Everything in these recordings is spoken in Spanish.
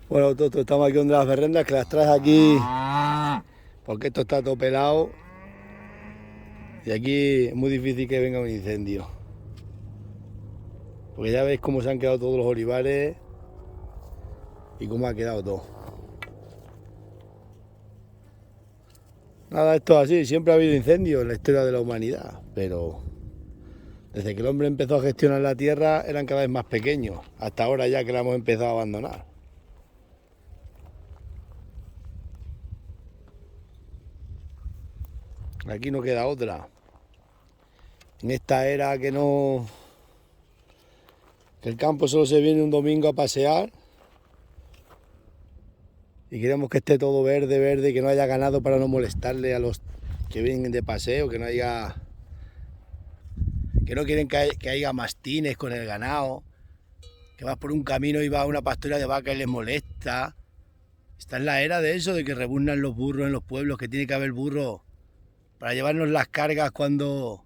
Bueno, Toto, estamos aquí donde las berrendas, que las traes aquí porque esto está todo pelado y aquí es muy difícil que venga un incendio. Porque ya veis cómo se han quedado todos los olivares y cómo ha quedado todo. Nada, esto es así, siempre ha habido incendios en la historia de la humanidad, pero desde que el hombre empezó a gestionar la tierra eran cada vez más pequeños, hasta ahora ya que la hemos empezado a abandonar. Aquí no queda otra. En esta era que el campo solo se viene un domingo a pasear y queremos que esté todo verde, verde, que no haya ganado para no molestarle a los que vienen de paseo, que no quieren que haya mastines con el ganado, que vas por un camino y va a una pastora de vaca y les molesta. Está en la era de eso, de que rebuznan los burros en los pueblos, que tiene que haber burros para llevarnos las cargas cuando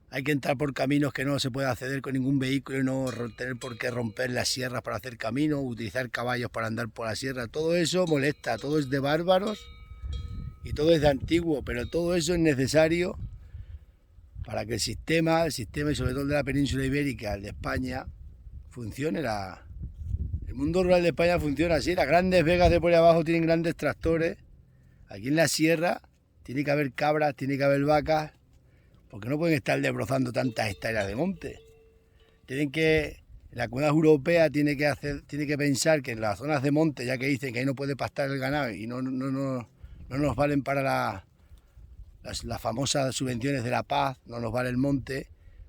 hay que entrar por caminos que no se puede acceder con ningún vehículo y no tener por qué romper las sierras para hacer camino, utilizar caballos para andar por la sierra. Todo eso molesta, todo es de bárbaros y todo es de antiguo, pero todo eso es necesario para que el sistema y sobre todo el de la península ibérica, el de España, funcione. El mundo rural de España funciona así. Las grandes vegas de por ahí abajo tienen grandes tractores. Aquí en la sierra tiene que haber cabras, tiene que haber vacas, porque no pueden estar desbrozando tantas hectáreas de monte. La Comunidad Europea tiene que pensar que en las zonas de monte, ya que dicen que ahí no puede pastar el ganado y no nos valen para las famosas subvenciones de la paz, no nos vale el monte,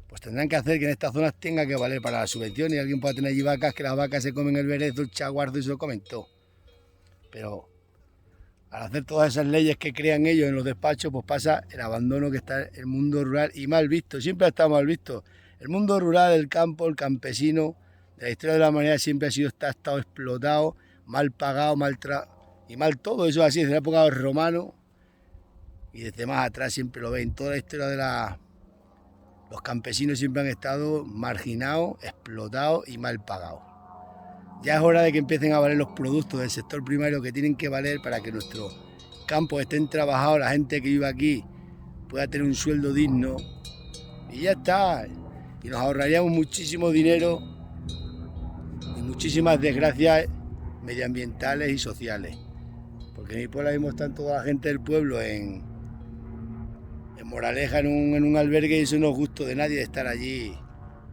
pues tendrán que hacer que en estas zonas tenga que valer para la subvención y alguien pueda tener allí vacas, que las vacas se comen el berezo, el chaguardo y se lo comen todo. Pero al hacer todas esas leyes que crean ellos en los despachos, pues pasa el abandono que está el mundo rural y mal visto, siempre ha estado mal visto. El mundo rural, el campo, el campesino, de la historia de la humanidad siempre ha estado explotado, mal pagado, y mal todo, eso así, desde la época de los romanos y desde más atrás siempre lo ven. Toda la historia los campesinos siempre han estado marginados, explotados y mal pagados. Ya es hora de que empiecen a valer los productos del sector primario que tienen que valer para que nuestros campos estén trabajados, la gente que vive aquí pueda tener un sueldo digno y ya está. Y nos ahorraríamos muchísimo dinero y muchísimas desgracias medioambientales y sociales. Porque en mi pueblo mismo están toda la gente del pueblo en Moraleja, en un albergue, y eso no es gusto de nadie, de estar allí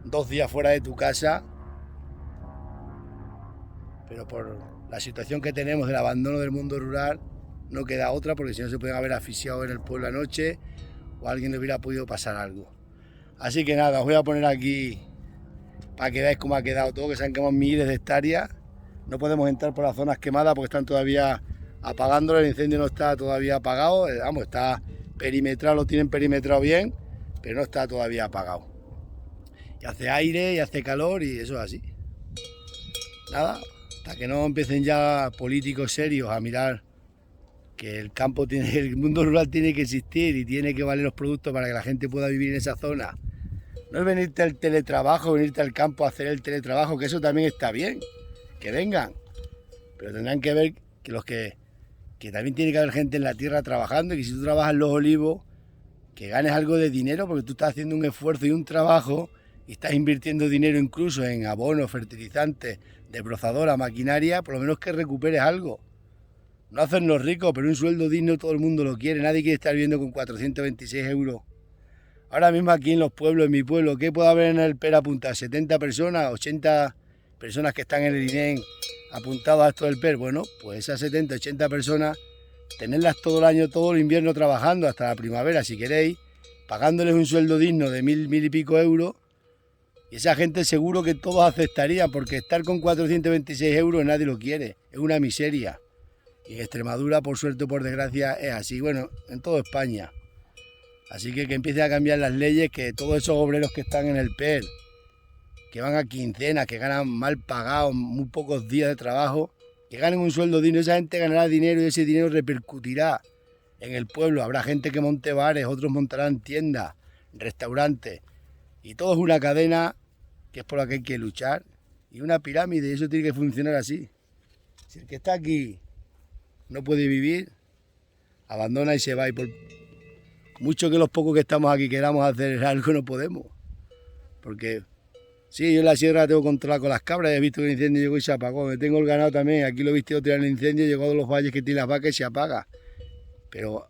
2 días fuera de tu casa. Pero por la situación que tenemos del abandono del mundo rural, no queda otra, porque si no se pueden haber asfixiado en el pueblo anoche o a alguien le hubiera podido pasar algo. Así que nada, os voy a poner aquí para que veáis cómo ha quedado todo, que se han quemado miles de hectáreas. No podemos entrar por las zonas quemadas porque están todavía apagándolo, el incendio no está todavía apagado, vamos, está perimetrado, lo tienen perimetrado bien, pero no está todavía apagado. Y hace aire y hace calor y eso es así. Nada, hasta que no empiecen ya políticos serios a mirar que el mundo rural tiene que existir y tiene que valer los productos para que la gente pueda vivir en esa zona. No es venirte al teletrabajo, venirte al campo a hacer el teletrabajo, que eso también está bien, que vengan, pero tendrán que ver que también tiene que haber gente en la tierra trabajando, y que si tú trabajas los olivos, que ganes algo de dinero, porque tú estás haciendo un esfuerzo y un trabajo y estás invirtiendo dinero incluso en abonos, fertilizantes, desbrozadora, maquinaria, por lo menos que recuperes algo. No hacernos ricos, pero un sueldo digno todo el mundo lo quiere, nadie quiere estar viviendo con 426 euros. Ahora mismo aquí en los pueblos, en mi pueblo, ¿qué puede haber en el PER apuntado? ¿70 personas, 80 personas que están en el INEM apuntados a esto del PER? Bueno, pues esas 70, 80 personas, tenerlas todo el año, todo el invierno trabajando hasta la primavera, si queréis, pagándoles un sueldo digno de 1000 y pico euros, y esa gente seguro que todos aceptarían, porque estar con 426 euros nadie lo quiere, es una miseria. Y en Extremadura, por suerte o por desgracia, es así, bueno, en toda España. Así que empiecen a cambiar las leyes, que todos esos obreros que están en el PER, que van a quincenas, que ganan mal pagados, muy pocos días de trabajo, que ganen un sueldo digno, esa gente ganará dinero y ese dinero repercutirá en el pueblo. Habrá gente que monte bares, otros montarán tiendas, restaurantes, y todo es una cadena que es por la que hay que luchar, y una pirámide, y eso tiene que funcionar así. Si el que está aquí no puede vivir, abandona y se va. Y por mucho que los pocos que estamos aquí queramos hacer algo, no podemos. Porque sí, yo en la sierra tengo controlado con las cabras, he visto que el incendio llegó y se apagó. Me tengo el ganado también, aquí lo he visto tirar el incendio, llegó a los valles que tiene las vacas y se apaga. Pero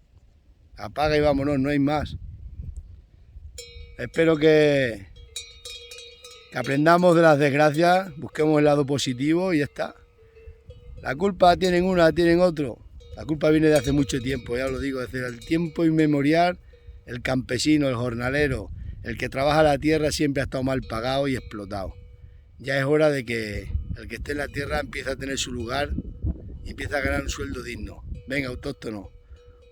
apaga y vámonos, no hay más. Espero que aprendamos de las desgracias, busquemos el lado positivo y ya está. La culpa tienen una, tienen otro. La culpa viene de hace mucho tiempo, ya lo digo, desde el tiempo inmemorial, el campesino, el jornalero, el que trabaja la tierra siempre ha estado mal pagado y explotado. Ya es hora de que el que esté en la tierra empiece a tener su lugar y empiece a ganar un sueldo digno. Venga, autóctonos,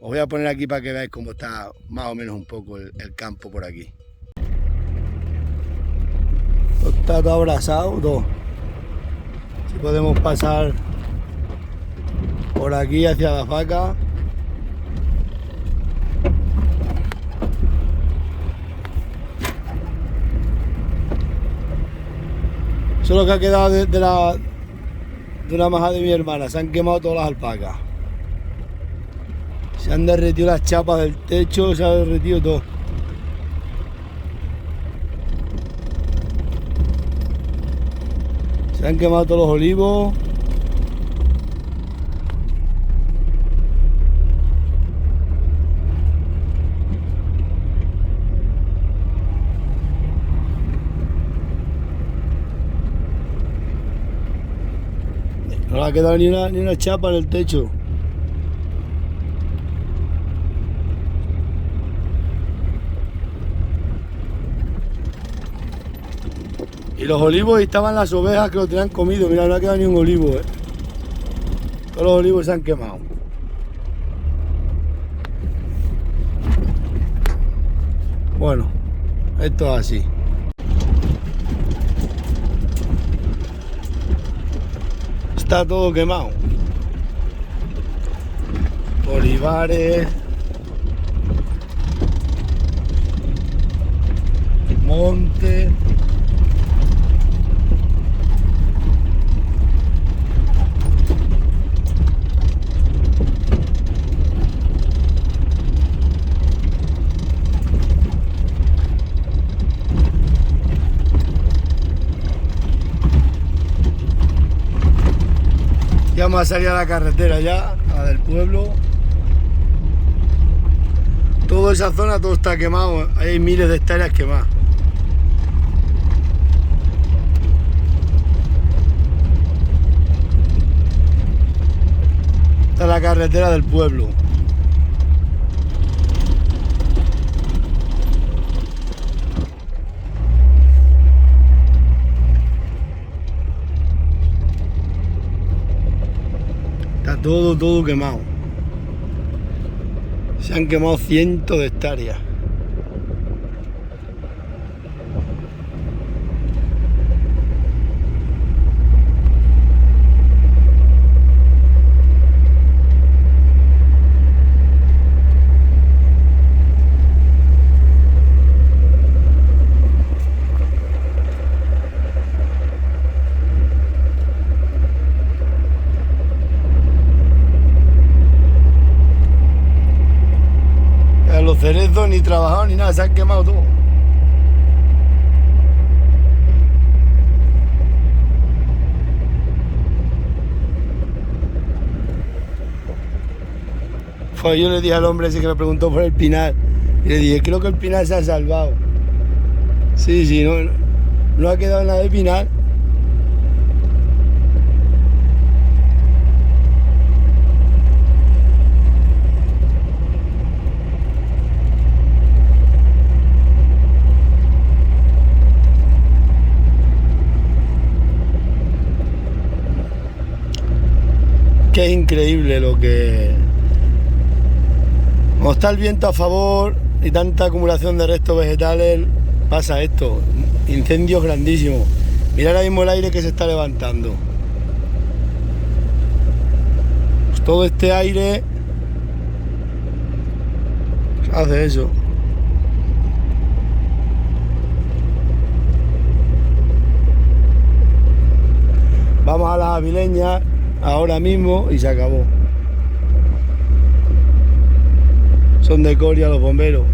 os voy a poner aquí para que veáis cómo está más o menos un poco el campo por aquí. Está todo abrazado, todo. Si podemos pasar por aquí hacia la vaca. Eso es lo que ha quedado de una maja de mi hermana. Se han quemado todas las alpacas. Se han derretido las chapas del techo, se ha derretido todo. Se han quemado todos los olivos. No le ha quedado ni una chapa en el techo. Y los olivos estaban las ovejas que lo tenían comido. Mira, no ha quedado ni un olivo, Todos los olivos se han quemado. Bueno, esto es así. Está todo quemado. Olivares, monte. Ya vamos a salir a la carretera ya, a la del pueblo. Toda esa zona, todo está quemado. Hay miles de hectáreas quemadas. Esta es la carretera del pueblo. Está todo quemado. Se han quemado cientos de hectáreas. Los cerezos ni trabajaron ni nada, se han quemado todo. Pues yo le dije al hombre ese que me preguntó por el pinar y le dije, creo que el pinar se ha salvado. Sí, no ha quedado nada de pinar. Que es increíble lo que... Como está el viento a favor y tanta acumulación de restos vegetales, pasa esto, incendios grandísimos. Mira ahora mismo el aire que se está levantando. Pues todo este aire hace eso. Vamos a las Avileñas. ahora mismo y se acabó. Son de Coria los bomberos.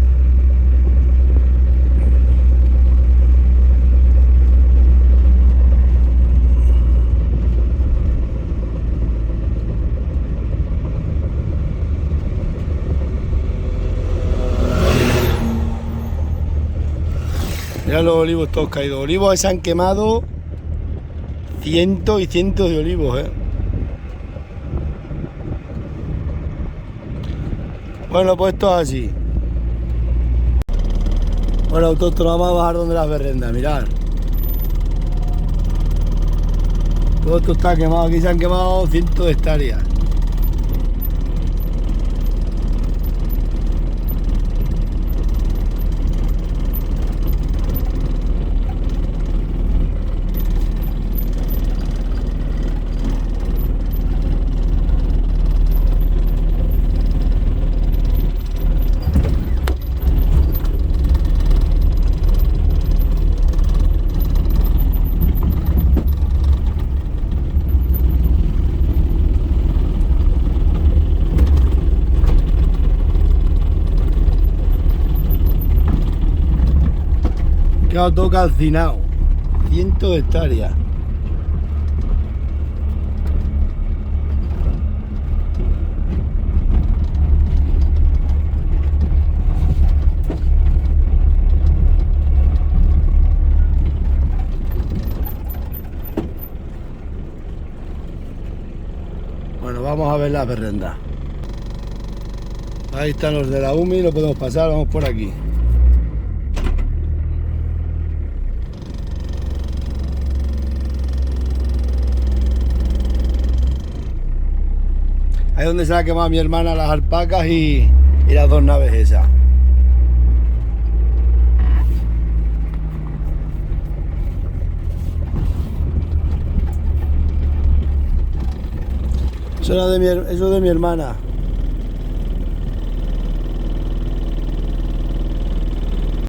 Mirad los olivos todos caídos. Olivos se han quemado cientos y cientos de olivos, ¿eh? Bueno, pues esto es así. Bueno, nosotros vamos a bajar donde las berrendas, mirad. Todo esto está quemado, aquí se han quemado cientos de hectáreas. Quedado todo calcinado, cientos de hectáreas. Bueno, vamos a ver las berrendas. Ahí están los de la UMI, lo podemos pasar, vamos por aquí. Ahí es donde se ha quemado mi hermana las alpacas y las dos naves esas. Eso es de mi hermana.